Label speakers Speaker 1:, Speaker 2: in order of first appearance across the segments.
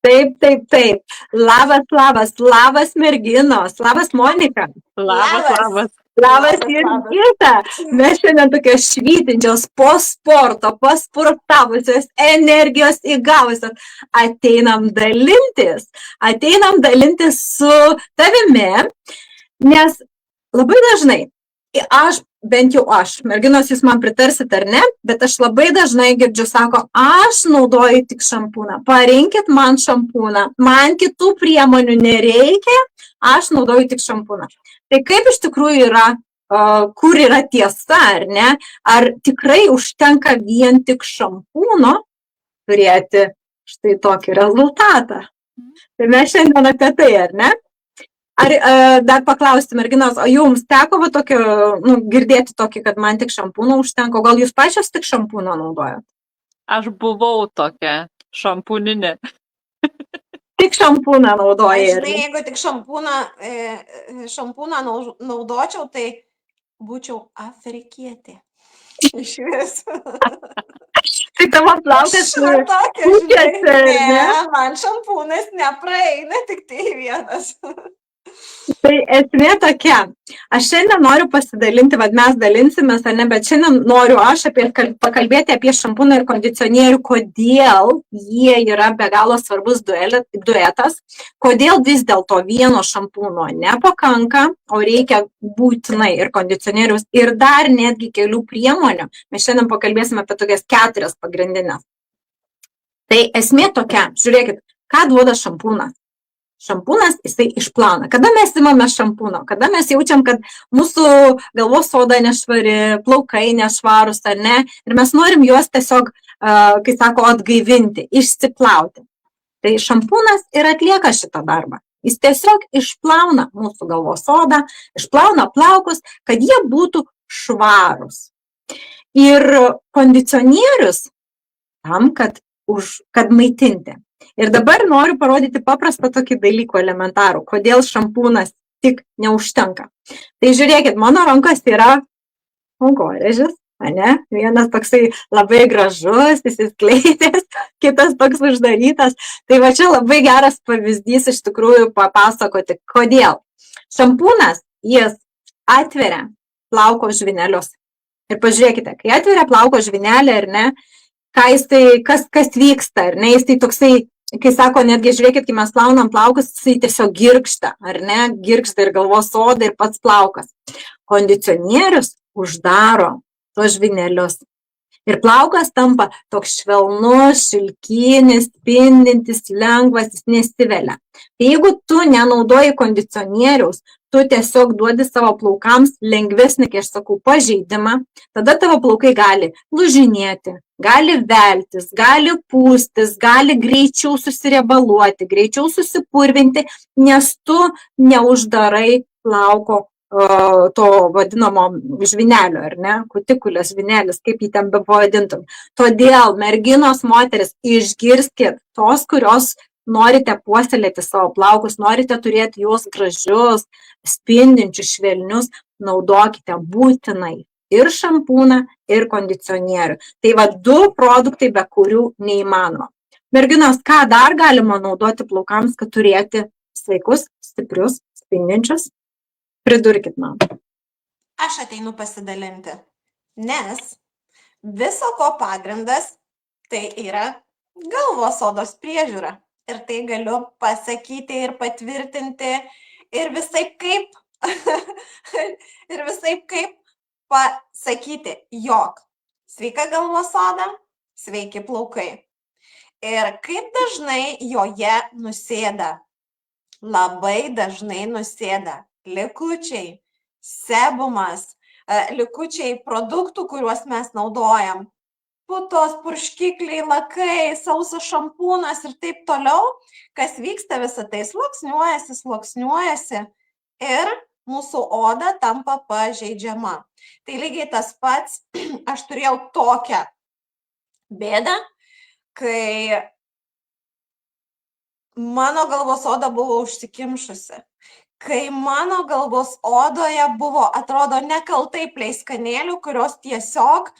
Speaker 1: Taip, taip, taip. Labas merginos. Labas Monika.
Speaker 2: Labas.
Speaker 1: Labas Jurgita. Mes šiandien tokios švytinčios po sporto, pasportavusios, energijos įgavusios. Ateinam dalintis su tavimi, nes labai dažnai, bent jau aš, merginos, jūs man pritarsit ar ne, bet aš labai dažnai girdžiu, sako, aš naudoju tik šampūną, parinkit man šampūną, man kitų priemonių nereikia, aš naudoju tik šampūną. Tai kaip iš tikrųjų yra, kur yra tiesa, ar ne, ar tikrai užtenka vien tik šampūno turėti štai tokį rezultatą. Tai mes šiandien apie tai, ar ne? Ar dar paklausti, merginos, o jums teko tokio, girdėti tokį, kad man tik šampūno užtenka, gal jūs pačios tik šampūną naudojat?
Speaker 2: Aš buvau tokia šampūninė.
Speaker 1: Tik šampūną naudojai.
Speaker 3: Žinai, jeigu tik šampūną naudočiau, tai būčiau afrikietė. Iš vis.
Speaker 1: Tai tavo plaukas
Speaker 3: pučiasi, ne? Man šampūnas nepraeina, tik tai vienas.
Speaker 1: Tai esmė tokia, aš šiandien noriu pasidalinti, mes dalinsimės, ar ne, bet šiandien noriu aš pakalbėti apie šampūną ir kondicionierių, kodėl jie yra be galo svarbus duetas, kodėl vis dėlto vieno šampūno nepakanka, o reikia būtinai ir kondicionierius, ir dar netgi kelių priemonių. Mes šiandien pakalbėsime apie tokias 4 pagrindinės. Tai esmė tokia, žiūrėkit, ką duoda šampūnas. Šampūnas, jisai išplauna. Kada mes imame šampūno? Kada mes jaučiam, kad mūsų galvos oda nešvari, plaukai nešvarus, ar ne? Ir mes norim juos tiesiog, kai sako, atgaivinti, išsiplauti. Tai šampūnas ir atlieka šitą darbą. Jis tiesiog išplauna mūsų galvos odą, išplauna plaukus, kad jie būtų švarus. Ir kondicionierius tam, kad maitinti. Ir dabar noriu parodyti paprastą tokį dalykų elementarų, kodėl šampūnas tik neužtenka. Tai žiūrėkit, mano rankos yra kankorėžis, ne? Vienas toksai labai gražus, įsiskleidęs, kitas toks uždarytas. Tai va čia labai geras pavyzdys iš tikrųjų papasakoti, kodėl. Šampūnas, jis atveria plauko žvynelius. Ir pažiūrėkite, kai atveria plauko žvynelį, ar ne, kas vyksta, ar ne, jis tai toksai, kai sako, netgi žiūrėkit, kai mes plaunam plaukus, jisai tiesiog girgžda, ar ne, girgžda ir galvos oda ir pats plaukas. Kondicionierius uždaro tos žvynelius. Ir plaukas tampa toks švelnus, šilkinis, spindintis, lengvas, jis nesivelia. Tai jeigu tu nenaudoji kondicionieriaus, tu tiesiog duodi savo plaukams lengvesnį, kai aš sakau, pažeidimą, tada tavo plaukai gali lūžinėti, gali veltis, gali pūstis, gali greičiau susiriebaluoti, greičiau susipurvinti, nes tu neuždarai plauko to vadinamo žvynelio, ar ne, kutikulės žvynelis, kaip jį ten bepavadintum. Todėl, merginos, moteris, išgirskit tos, kurios norite puoselėti savo plaukus, norite turėti juos gražius, spindinčius, švelnius, naudokite būtinai ir šampūną, ir kondicionierių. Tai va 2 produktai, be kurių neįmanoma. Merginos, ką dar galima naudoti plaukams, kad turėti sveikus, stiprius, spindinčius? Pridurkit man.
Speaker 3: Aš ateinu pasidalinti, nes viso ko pagrindas tai yra galvos odos priežiūra. Ir tai galiu pasakyti ir patvirtinti ir visaip kaip pasakyti, jog sveika galvos oda, sveiki plaukai. Ir kaip dažnai joje nusėda, labai dažnai nusėda likučiai, sebumas, likučiai produktų, kuriuos mes naudojam, putos, purškikliai, lakai, sausas šampūnas ir taip toliau, kas vyksta visą tai sluoksniuojasi ir mūsų oda tampa pažeidžiama. Tai lygiai tas pats, aš turėjau tokią bėdą, kai mano galvos oda buvo užsikimšusi. Kai mano galvos odoje buvo, atrodo, nekaltai pleiskanėlių, kurios tiesiog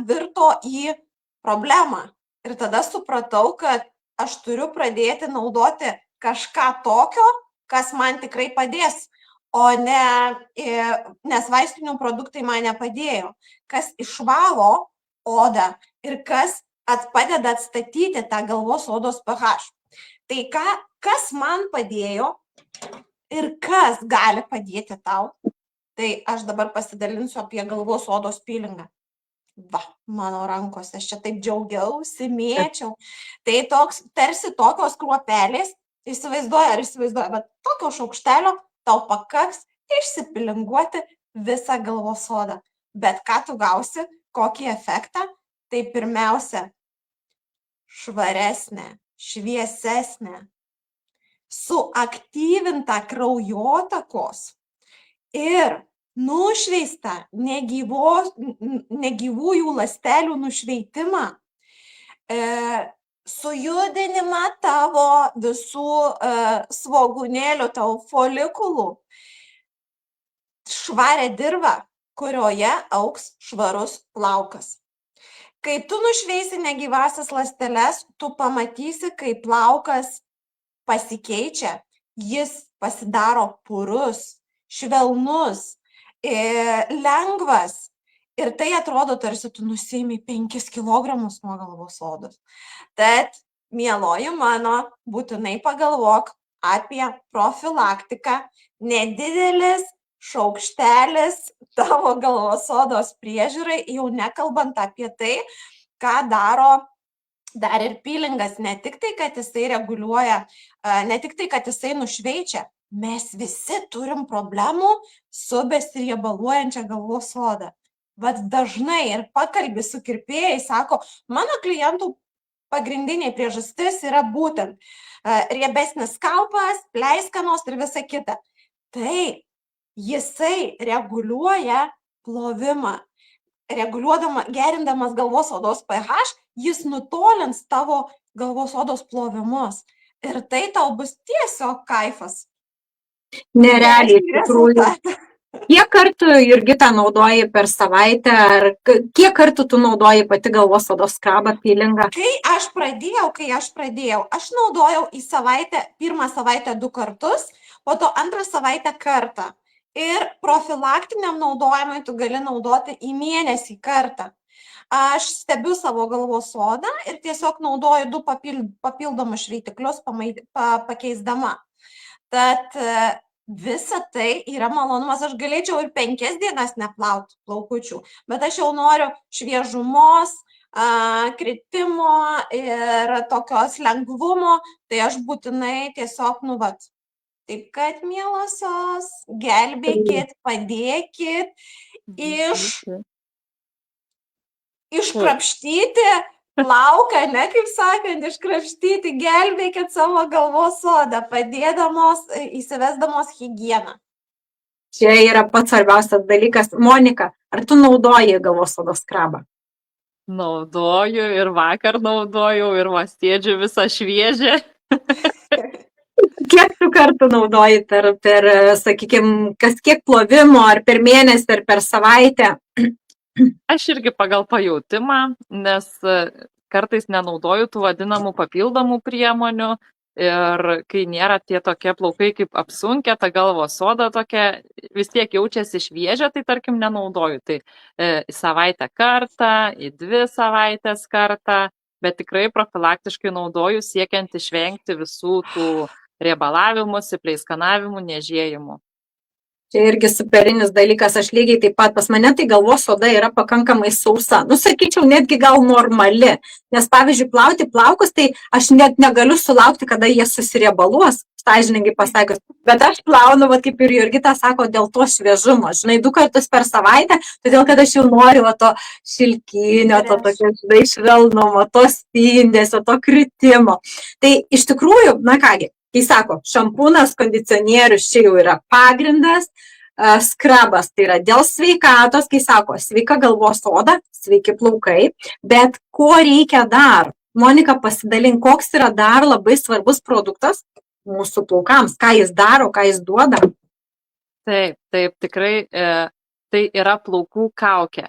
Speaker 3: virto į problemą. Ir tada supratau, kad aš turiu pradėti naudoti kažką tokio, kas man tikrai padės, o ne, nes vaistinių produktai man nepadėjo, kas išvalo odą ir kas padeda atstatyti tą galvos odos pH. Tai kas man padėjo ir kas gali padėti tau, tai aš dabar pasidalinsiu apie galvos odos peelingą. Va, mano rankose, aš čia taip džiaugiausi, mėčiau. Tai tarsi tokios kruopelės, įsivaizduoja, bet tokio šaukštelio tau pakaks išsipilinguoti visą galvos odą. Bet ką tu gausi, kokį efektą, tai pirmiausia, švaresnė, šviesesnė, suaktyvinta kraujotakos ir nušveistą negyvųjų ląstelių nušveitimą, sujudinimą tavo visų svogūnėlių, tavo folikulų, švarę dirvą, kurioje augs švarus plaukas. Kai tu nušveisi negyvasias ląsteles, tu pamatysi, kai plaukas pasikeičia, jis pasidaro purus, švelnus, lengvas ir tai atrodo tarsi tu nusiimi 5 kilogramus nuo galvos odos. Tad, mieloji mano, būtinai pagalvok apie profilaktiką, nedidelis šaukštelis tavo galvos odos priežiūrai, jau nekalbant apie tai, ką daro dar ir peelingas, ne tik tai, kad jisai reguliuoja, ne tik tai, kad jisai nušveičia, mes visi turim problemų su besiriebaluojančia galvos oda. Vat dažnai ir pakalbi su kirpėjais, sako, mano klientų pagrindinė priežastis yra būtent riebesnis skalpas, pleiskanos ir visa kita. Tai jisai reguliuoja plovimą. Gerindamas galvos odos pH, jis nutolins tavo galvos odos plovimus. Ir tai tau bus tiesiog kaifas.
Speaker 1: Nerealiai, iš tikrųjų. Kiek kartų, Jurgita, naudoji per savaitę, ar kiek kartų tu naudoji pati galvos odos skrabą, peelingą?
Speaker 3: Kai aš pradėjau, aš naudojau į savaitę, pirmą savaitę 2 kartus, po to antrą savaitę kartą. Ir profilaktiniam naudojimui tu gali naudoti į mėnesį kartą. Aš stebiu savo galvos odą ir tiesiog naudoju 2 papildomus šveitiklius pakeisdama. Tad visa tai yra malonumas. Aš galėčiau ir 5 dienas neplauti plaukučių, bet aš jau noriu šviežumos, kritimo ir tokios lengvumo, tai aš būtinai tiesiog Taip kad, mielosios, gelbėkit, padėkit, iškrapštyti plauką, ne kaip sakant, iškrapštyti, gelbėkit savo galvos odą, padėdamos, įsivesdamos higieną.
Speaker 1: Čia yra pats svarbiausias dalykas. Monika, ar tu naudoji galvos odos skrabą?
Speaker 2: Naudoju ir vakar naudojau ir sėdžiu visą šviežią.
Speaker 1: Kiek tu kartų naudoji per sakykime, kas kiek plovimo, ar per mėnesį, ar per savaitę?
Speaker 2: Aš irgi pagal pajautimą, nes kartais nenaudoju tų vadinamų papildomų priemonių ir kai nėra tie tokie plaukai kaip apsunkę, ta galvos oda tokia vis tiek jaučiasi šviežia, tai tarkim nenaudoju. Tai į savaitę kartą, į 2 savaitės kartą, bet tikrai profilaktiškai naudoju siekiant išvengti visų tų riebalavimų, pleiskanavimų, niežėjimų.
Speaker 1: Čia irgi superinis dalykas, aš lygiai taip pat, pas mane tai galvos oda yra pakankamai sausa. Sakyčiau, netgi gal normali, nes pavyzdžiui, plauti plaukus, tai aš net negaliu sulaukti, kada jie susiriebaluos, sąžiningai pasakius, bet aš plaunu, kaip ir Jurgita sako, dėl to šviežumo, 2 kartus per savaitę, todėl kad aš jau noriu to šilkinio, to tokio švelnumo, to spindesio, to kritimo. Tai iš tikrųjų, na kągi, kai sako, šampūnas, kondicionierius čia jau yra pagrindas, skrabas tai yra dėl sveikatos, kai sako, sveika galvos oda, sveiki plaukai, bet ko reikia dar? Monika, pasidalink, koks yra dar labai svarbus produktas mūsų plaukams, ką jis daro, ką jis duoda?
Speaker 2: Taip, tikrai tai yra plaukų kaukė.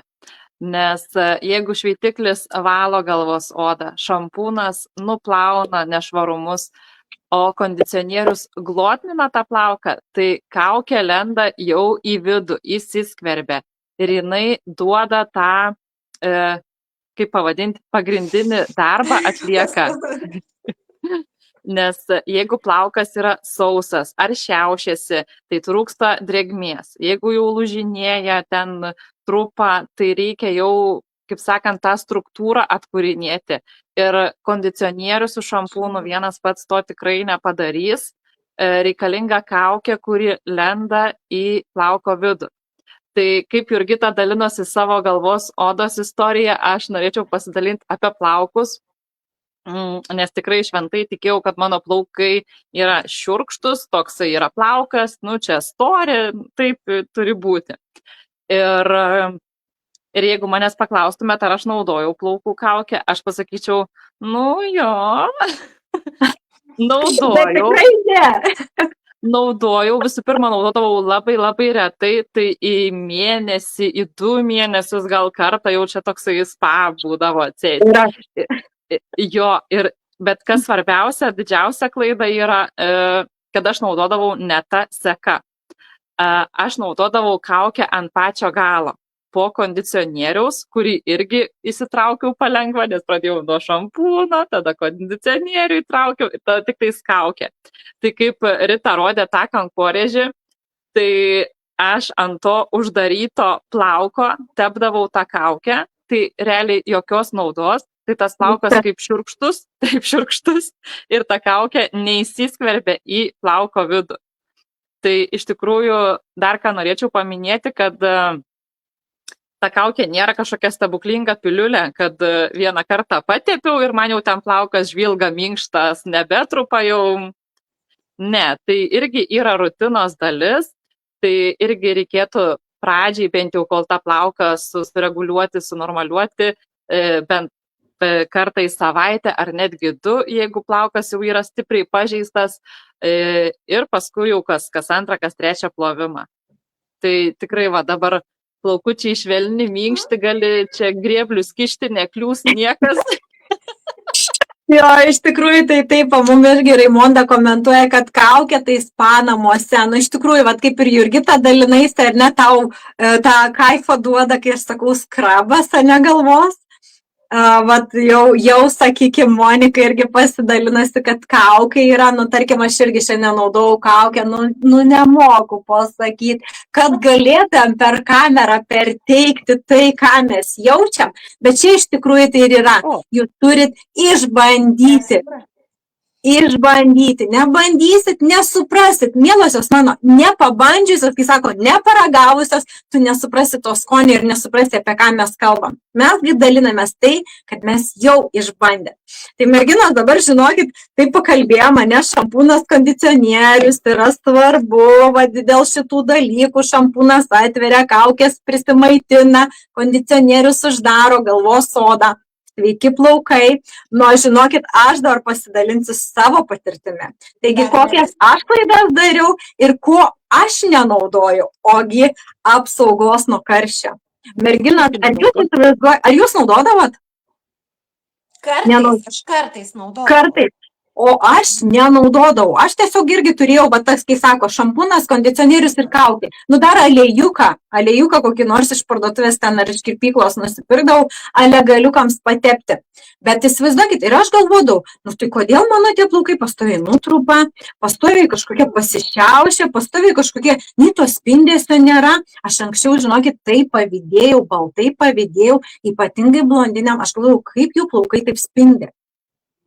Speaker 2: Nes jeigu šveitiklis valo galvos odą, šampūnas nuplauna nešvarumus, o kondicionierius glotnina tą plauką, tai kaukė lenda jau į vidų, įsiskverbia ir jinai duoda tą, kaip pavadinti, pagrindinį darbą atlieka. Nes jeigu plaukas yra sausas ar šiaušiasi, tai trūksta drėgmės. Jeigu jau lūžinėja, ten trupa, tai reikia jau, kaip sakant, tą struktūrą atkūrinėti. Ir kondicionierius su šampūnu vienas pats to tikrai nepadarys. Reikalinga kaukė, kuri lenda į plauko vidų. Tai kaip Jurgita dalinosi savo galvos odos istoriją, aš norėčiau pasidalinti apie plaukus. Nes tikrai šventai tikėjau, kad mano plaukai yra šiurkštus, toksai yra plaukas, čia stori, taip turi būti. Ir jeigu manęs paklaustumėte, ar aš naudojau plaukų kaukę, aš pasakyčiau, jo, naudojau, visų pirma, naudodavau labai labai retai, tai į mėnesį, į 2 mėnesius gal kartą jau čia toksai spa būdavo atsėti. Jo, bet kas svarbiausia, didžiausia klaida yra, kad aš naudodavau ne tą seką. Aš naudodavau kaukę ant pačio galo, po kondicionieriaus, kurį irgi įsitraukiau palengva, nes pradėjau nuo šampūno, tada kondicionierių įtraukiau, tada tik tais kaukę. Tai kaip Rita rodė tą kankorėžį, tai aš ant to uždaryto plauko tepdavau tą kaukę, tai realiai jokios naudos. Tai tas plaukas kaip šiurkštus ir ta kaukė neįsiskverbia į plauko vidų. Tai iš tikrųjų dar ką norėčiau paminėti, kad ta kaukė nėra kažkokia stebuklinga piliulė, kad vieną kartą patepiau ir man jau ten plaukas žvilga minkštas, nebetrupa jau. Ne, tai irgi yra rutinos dalis, tai irgi reikėtų pradžiai bent jau kol tą plauką sureguliuoti, sunormaliuoti, bent kartą į savaitę ar netgi 2, jeigu plaukas jau yra stipriai pažeistas ir paskui jau kas 2, kas 3 plovimą. Tai tikrai dabar plaukučiai švelni, minkšti, gali čia grėblius kišti, nekliūs niekas.
Speaker 1: Jo, iš tikrųjų tai taip, mum irgi Raimonda komentuoja, kad kaukė tai spa namuose. Iš tikrųjų, kaip ir Jurgita dalinaisi, ar ne, tau tą kaifą duoda, kai aš sakau, skrabas, ne galvos. Jau sakykime, Monika irgi pasidalinosi, kad kaukė yra, tarkim, aš irgi šiandien naudojau kaukę, nemoku pasakyti, kad galėtum per kamerą perteikti tai, ką mes jaučiam, bet čia iš tikrųjų tai ir yra, jūs turit išbandyti. Nebandysit, nesuprasit, mielosios mano, nepabandžiusios, kai sako, neparagavusios, tu nesuprasit to skonio ir nesuprasit, apie ką mes kalbam. Mesgi dalinamės tai, kad mes jau išbandėm. Tai merginos, dabar žinokit, tai pakalbėjom, šampūnas, kondicionierius, tai yra svarbu, dėl šitų dalykų šampūnas atveria, kaukės prisimaitina, kondicionierius uždaro galvos odą. Sveiki plaukai, žinokit, aš dar pasidalinsiu savo patirtimi. Taigi, kokias aš klaidas dariau ir ko aš nenaudoju, ogi apsaugos nuo karščio. Merginos, ar jūs naudodavot?
Speaker 3: Kartais naudodavau.
Speaker 1: Kartais. O aš nenaudodavau. Aš tiesiog irgi turėjau, tas, kai sako, šampūnas, kondicionierius ir kaukė. Dar aliejuką kokį nors iš parduotuvės ten ar iš kirpyklos nusipirkdavau, alegaliukams patepti. Bet įsivaizduokit, ir aš galvodavau, tai kodėl mano tie plaukai pastoviai nutrupa, pastoviai kažkokie pasišiaušia, pastoviai kažkokie, nei to spindesio nėra. Aš anksčiau, žinokit, tai pavydėjau, baltai pavydėjau, ypatingai blondiniam, aš galvojau, kaip jų plaukai taip spindi.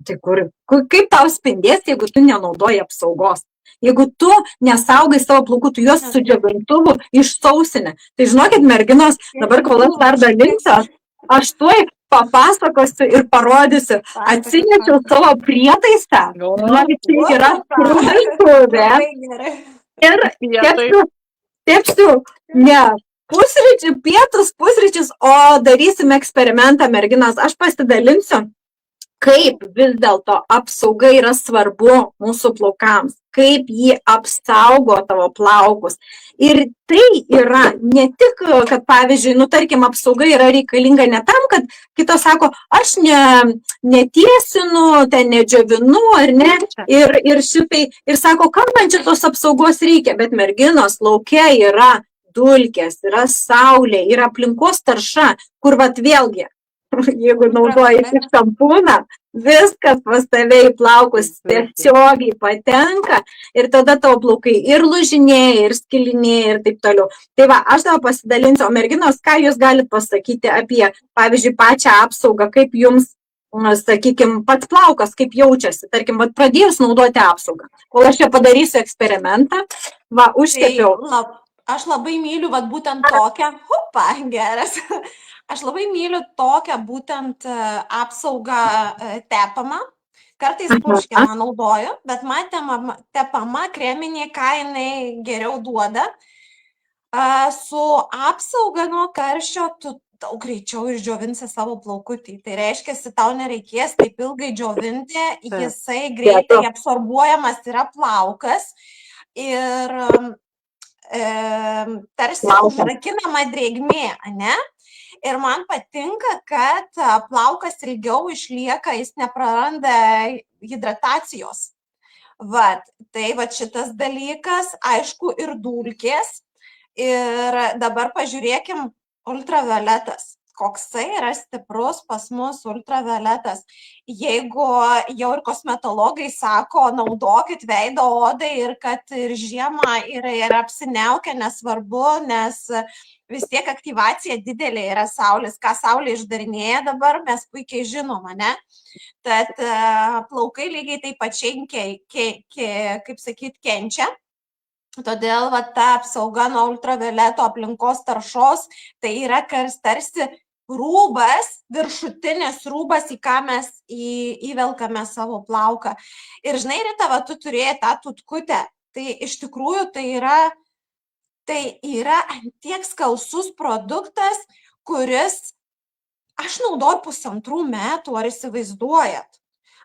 Speaker 1: Tai kaip tau spindės, jeigu tu nenaudoji apsaugos? Jeigu tu nesaugai savo plaukų, tu juos su džiovintuvu išsausini. Tai žinokit, merginos, dabar kol aš dar dalinsiu, aš tuoj papasakosiu ir parodysiu. Atsinešiau savo prietaisą. Žinokit, tai yra skrudaltuvė. Ir tepsiu, pietus, pusryčius, o darysime eksperimentą, merginos. Aš pasidalinsiu, kaip vis dėlto apsauga yra svarbu mūsų plaukams, kaip jį apsaugo tavo plaukus. Ir tai yra ne tik, kad pavyzdžiui, tarkim, apsauga yra reikalinga ne tam, kad kitas sako, aš netiesinu, ten nedžiovinu, ar ne, ir šitai, ir sako, kam man čia tos apsaugos reikia, bet merginos lauke yra dulkės, yra saulė, yra aplinkos tarša, kur vat vėlgi, jeigu naudoji tik šampūną, viskas pas tave į plaukus tiesiogiai patenka ir tada tavo plaukai ir lūžinėja, ir skilinėja ir taip toliau. Tai va, aš tavo pasidalinsiu, o merginos, ką jūs galite pasakyti apie, pavyzdžiui, pačią apsaugą, kaip jums, sakykime, pats plaukas, kaip jaučiasi, tarkim, vat pradėjus naudoti apsaugą. Kol aš čia padarysiu eksperimentą, va, užtepiau.
Speaker 3: Aš labai myliu, vat būtent tokią, geras. Aš labai myliu tokią būtent apsaugą tepamą. Kartais purškiamą naudoju, bet man tepama kreminė, ką jinai geriau duoda. Su apsauga nuo karščio tu daug greičiau išdžiovinsi savo plaukutį. Tai reiškia, tau nereikės taip ilgai džiovinti, jisai greitai absorbuojamas yra plaukas ir tarsi užrakinama drėgmė, ne? Ir man patinka, kad plaukas ilgiau išlieka, jis nepraranda hidratacijos. Tai šitas dalykas, aišku, ir dulkės. Ir dabar pažiūrėkim ultravioletas. Koksai yra stiprus pas mus ultravioletas. Jeigu jau ir kosmetologai sako, naudokit veido odai ir kad ir žiemą yra apsiniaukę, nesvarbu, nes vis tiek aktyvacija didelė yra saulės. Ką saulė išdarinėja dabar, mes puikiai žinom, ne? Tad plaukai lygiai taip pačiai, kaip sakyt, kenčia. Todėl ta apsauga nuo ultravioleto aplinkos taršos, tai yra tarsi rūbas, viršutinis rūbas, į ką mes įvelkame savo plauką. Ir žinai, Rita, tu turėjai tą tutkutę. Tai iš tikrųjų tai yra tiek skalsus produktas, kuris aš naudoju 1,5 metų, ar įsivaizduojat?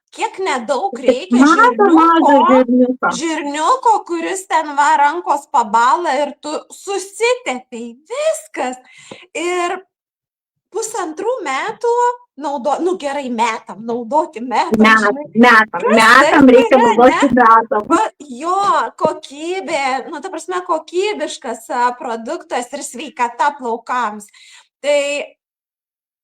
Speaker 3: Kiek nedaug reikia žirniuko, kuris ten rankos pabala ir tu susitepi, viskas. Ir 1,5 metų gerai naudoti metam.
Speaker 1: Metam reikia naudoti metam.
Speaker 3: Jo, kokybė, ta prasme, kokybiškas produktas ir sveikata plaukams. Tai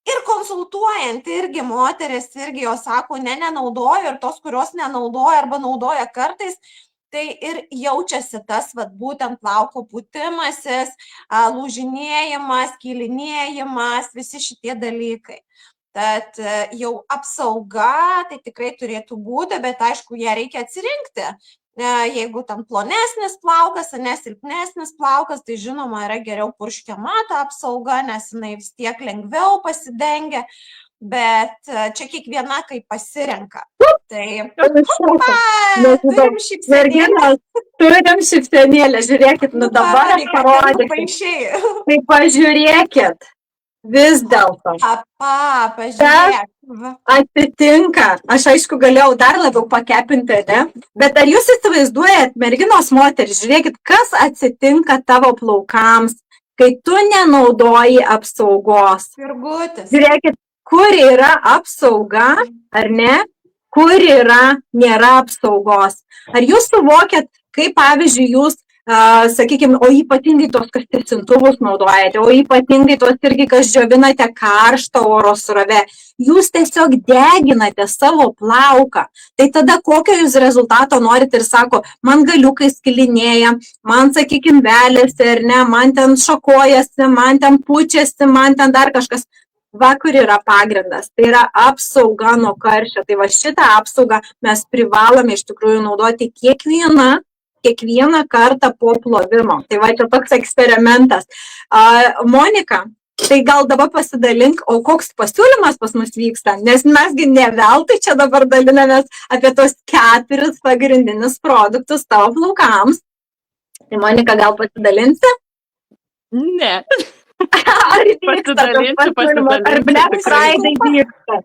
Speaker 3: ir konsultuojant irgi moteris, irgi jos sako, nenaudoju, ir tos, kurios nenaudoja arba naudoja kartais, tai ir jaučiasi tas būtent plauko pūtimasis, lūžinėjimas, skilinėjimas, visi šitie dalykai. Tad jau apsauga tai tikrai turėtų būti, bet aišku, ją reikia atsirinkti. Jeigu tam plonesnis plaukas, silpnesnis plaukas, tai žinoma yra geriau purškiama ta apsauga, nes jinai vis tiek lengviau pasidengia, bet čia kiekviena kaip pasirenka. Tai turim šypsenėlę.
Speaker 1: Turim šypsenėlę, žiūrėkit, dabar aš parodysiu. Tai pažiūrėkit. Vis dėlto.
Speaker 3: Pažiūrėk.
Speaker 1: Atitinka. Aš aišku galėjau dar labiau pakepinti, ne? Bet ar jūs įsivaizduojat, merginos moteris, žiūrėkit, kas atsitinka tavo plaukams, kai tu nenaudoji apsaugos.
Speaker 3: Virgutis.
Speaker 1: Žiūrėkit, kur yra apsauga, ar ne? Kur nėra apsaugos. Ar jūs suvokėt, kaip pavyzdžiui jūs sakykime, o ypatingai tos, kas tėsintuvus naudojate, o ypatingai tos irgi, kas džiovinate karštą oro srovę, jūs tiesiog deginate savo plauką. Tai tada kokio jūs rezultato norit ir sako, man galiukai skilinėja, man, sakykime, veliasi, ar ne, man ten šakojasi, man ten pučiasi, man ten dar kažkas. Kur yra pagrindas, tai yra apsauga nuo karščio. Tai va šitą apsaugą mes privalome iš tikrųjų naudoti kiekvieną kartą po plovimo. Tai va čia toks eksperimentas. Monika, tai gal dabar pasidalink, o koks pasiūlymas pas mus vyksta, nes mesgi ne veltui čia dabar dalinamės apie tos 4 pagrindinius produktus tavo plaukams. Tai Monika, gal pasidalinsi?
Speaker 2: Ne.
Speaker 1: Ar vyksta tas
Speaker 2: Pasidalinsiu,
Speaker 1: pasiūlymas, ar
Speaker 2: pasidalinsiu,
Speaker 1: Black
Speaker 2: tikrai.
Speaker 1: Friday vyksta?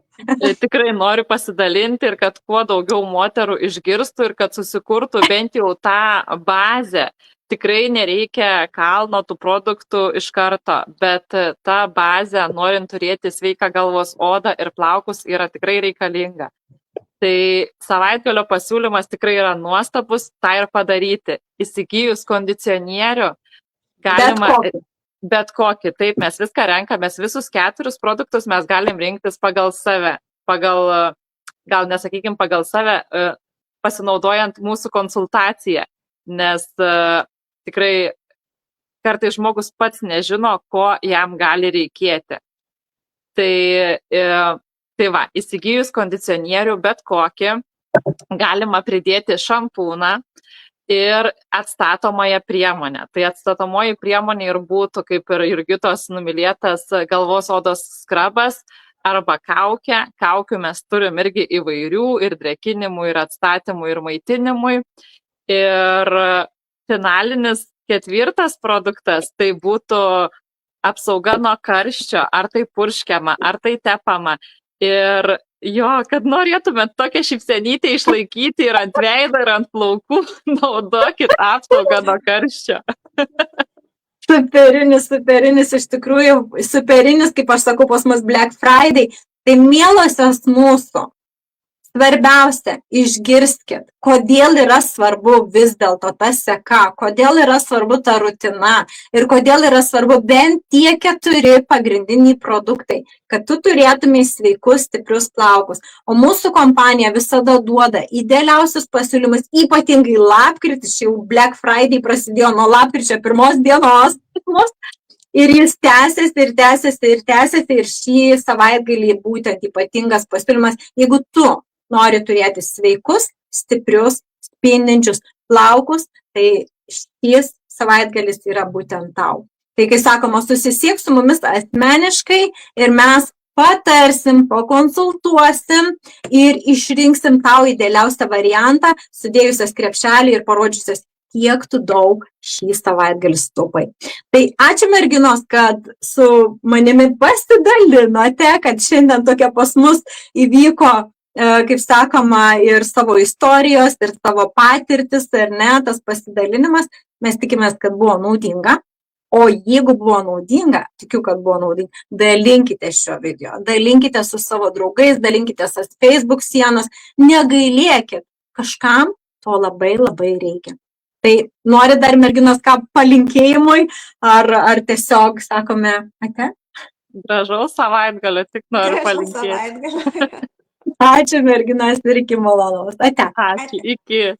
Speaker 2: Tikrai noriu pasidalinti ir kad kuo daugiau moterų išgirstų ir kad susikurtų bent jau tą bazę. Tikrai nereikia kalno tų produktų iš karto, bet ta bazė, norint turėti sveiką galvos odą ir plaukus, yra tikrai reikalinga. Tai savaitgalio pasiūlymas tikrai yra nuostabus, tą ir padaryti. Įsigijus kondicionierių, galima bet kokį. Taip, mes viską renkamės, visus 4 produktus mes galim rinktis pagal save, pagal, gal nesakykim pagal save, pasinaudojant mūsų konsultaciją, nes tikrai kartais žmogus pats nežino, ko jam gali reikėti. Tai va, įsigijus kondicionierių bet kokį, galima pridėti šampūną ir atstatomąją priemonę. Tai atstatomoji priemonė ir būtų, kaip ir Jurgitos numylėtas galvos odos skrabas arba kaukė. Kaukių mes turim irgi įvairių, ir drėkinimui, ir atstatymui, ir maitinimui. Ir finalinis 4 produktas tai būtų apsauga nuo karščio, ar tai purškiama, ar tai tepama. Ir jo, kad norėtumėt tokią šypsenytę išlaikyti ir ant veido, ir ant plaukų, naudokit apsaugą nuo karščio.
Speaker 1: Superinis, iš tikrųjų, superinis, kaip aš sakau, pas mus Black Friday. Tai mielosios mūsų, svarbiausia, išgirskit, kodėl yra svarbu vis dėlto ta seka, kodėl yra svarbu ta rutina ir kodėl yra svarbu bent tie 4 pagrindiniai produktai, kad tu turėtumai sveikus, stiprius plaukus. O mūsų kompanija visada duoda idealiausius pasiūlymus, ypatingai lapkritis, jau Black Friday prasidėjo nuo lapkričio 1 dienos. Ir jis tęsiasi ir šį savaitgalį būtent ypatingas pasiūlymas, jeigu tu nori turėti sveikus, stiprius, spindinčius plaukus, tai šis savaitgalis yra būtent tau. Tai, kai sakoma, susisiek su mumis asmeniškai ir mes patarsim, pakonsultuosim ir išrinksim tau idealiausią variantą, sudėjusias krepšelį ir parodžiusias, kiek tu daug šį savaitgalį taupai. Tai ačiū merginos, kad su manimi pasidalinote, kad šiandien tokia pas mus įvyko, kaip sakoma, ir savo istorijos, ir savo patirtis, ar ne, tas pasidalinimas. Mes tikimės, kad buvo naudinga. O jeigu buvo naudinga, tikiu, kad buvo naudinga, dalinkite šio video, dalinkite su savo draugais, dalinkite su Facebook sienos, negailėkit, kažkam to labai labai reikia. Tai nori dar merginos ką palinkėjimui, ar tiesiog sakome, ate?
Speaker 2: Gražaus savaitgalio, tik noriu palinkėti.
Speaker 1: Ačiū merginos ir iki malonaus. Ate.
Speaker 2: Ačiū, iki.